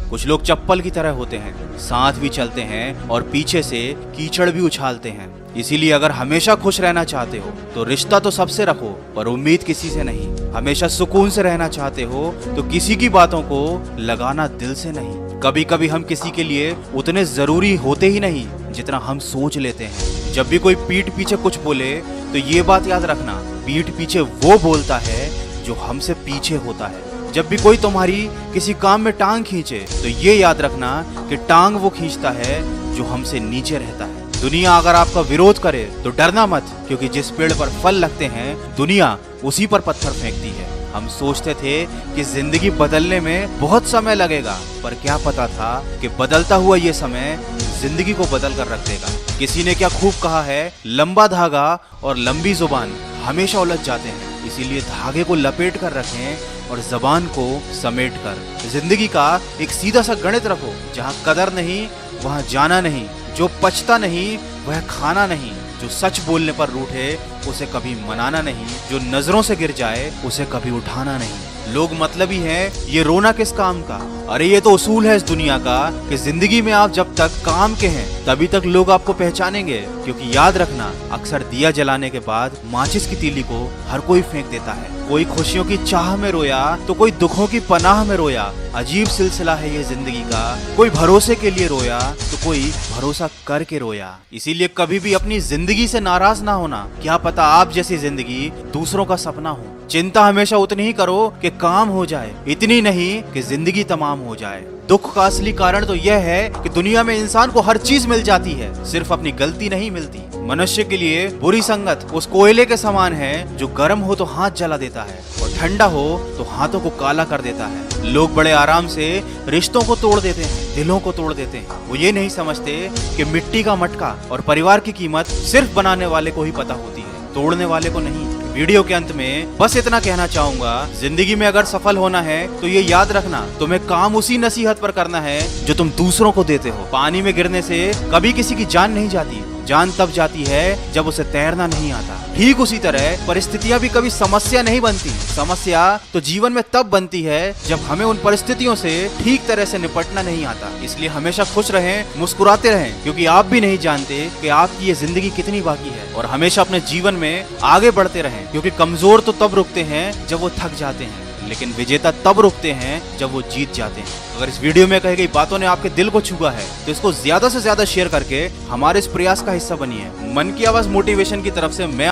कुछ लोग चप्पल की तरह होते हैं, साथ भी चलते हैं और पीछे से कीचड़ भी उछालते हैं। इसीलिए अगर हमेशा खुश रहना चाहते हो तो रिश्ता तो सबसे रखो, पर उम्मीद किसी से नहीं। हमेशा सुकून से रहना चाहते हो तो किसी की बातों को लगाना दिल से नहीं। कभी कभी हम किसी के लिए उतने जरूरी होते ही नहीं जितना हम सोच लेते हैं। जब भी कोई पीठ पीछे कुछ बोले तो ये बात याद रखना, पीठ पीछे वो बोलता है जो हमसे पीछे होता है। जब भी कोई तुम्हारी किसी काम में टांग खींचे तो ये याद रखना कि टांग वो खींचता है जो हमसे नीचे रहता है। दुनिया अगर आपका विरोध करे तो डरना मत, क्योंकि जिस पेड़ पर फल लगते हैं दुनिया उसी पर पत्थर फेंकती है। हम सोचते थे कि जिंदगी बदलने में बहुत समय लगेगा, पर क्या पता था कि बदलता हुआ ये समय जिंदगी को बदल कर रख देगा। किसी ने क्या खूब कहा है, लंबा धागा और लंबी जुबान हमेशा उलझ जाते हैं, इसीलिए धागे को लपेट कर रखें और जबान को समेट कर। जिंदगी का एक सीधा सा गणित रखो, जहाँ कदर नहीं वहाँ जाना नहीं, जो पछता नहीं वह खाना नहीं, जो सच बोलने पर रूठे उसे कभी मनाना नहीं, जो नजरों से गिर जाए उसे कभी उठाना नहीं। लोग मतलबी हैं, ये रोना किस काम का। अरे ये तो उसूल है इस दुनिया का कि जिंदगी में आप जब तक काम के हैं तभी तक लोग आपको पहचानेंगे। क्योंकि याद रखना, अक्सर दिया जलाने के बाद माचिस की तीली को हर कोई फेंक देता है। कोई खुशियों की चाह में रोया तो कोई दुखों की पनाह में रोया। अजीब सिलसिला है ये जिंदगी का, कोई भरोसे के लिए रोया तो कोई भरोसा करके रोया। इसीलिए कभी भी अपनी जिंदगी से नाराज ना होना, क्या पता आप जैसी जिंदगी दूसरों का सपना हो। चिंता हमेशा उतनी ही करो कि काम हो जाए, इतनी नहीं कि जिंदगी तमाम हो जाए। दुख का असली कारण तो यह है कि दुनिया में इंसान को हर चीज मिल जाती है, सिर्फ अपनी गलती नहीं मिलती। मनुष्य के लिए बुरी संगत उस कोयले के समान है जो गर्म हो तो हाथ जला देता है और ठंडा हो तो हाथों को काला कर देता है। लोग बड़े आराम से रिश्तों को तोड़ देते हैं, दिलों को तोड़ देते हैं। वो ये नहीं समझते कि मिट्टी का मटका और परिवार की कीमत सिर्फ बनाने वाले को ही पता होती है, तोड़ने वाले को नहीं। वीडियो के अंत में बस इतना कहना चाहूंगा, जिंदगी में अगर सफल होना है तो ये याद रखना, तुम्हें काम उसी नसीहत पर करना है जो तुम दूसरों को देते हो। पानी में गिरने से कभी किसी की जान नहीं जाती, जान तब जाती है जब उसे तैरना नहीं आता। ठीक उसी तरह परिस्थितियां भी कभी समस्या नहीं बनती, समस्या तो जीवन में तब बनती है जब हमें उन परिस्थितियों से ठीक तरह से निपटना नहीं आता। इसलिए हमेशा खुश रहें, मुस्कुराते रहें, क्योंकि आप भी नहीं जानते कि आपकी ये जिंदगी कितनी बाकी है। और हमेशा अपने जीवन में आगे बढ़ते रहें, क्योंकि कमजोर तो तब रुकते हैं जब वो थक जाते हैं, लेकिन विजेता तब रुकते हैं जब वो जीत जाते हैं। अगर इस वीडियो में कही गई बातों ने आपके दिल को छुआ है तो इसको ज्यादा से ज्यादा शेयर करके हमारे इस प्रयास का हिस्सा बनिए। मन की आवाज मोटिवेशन की तरफ से मैं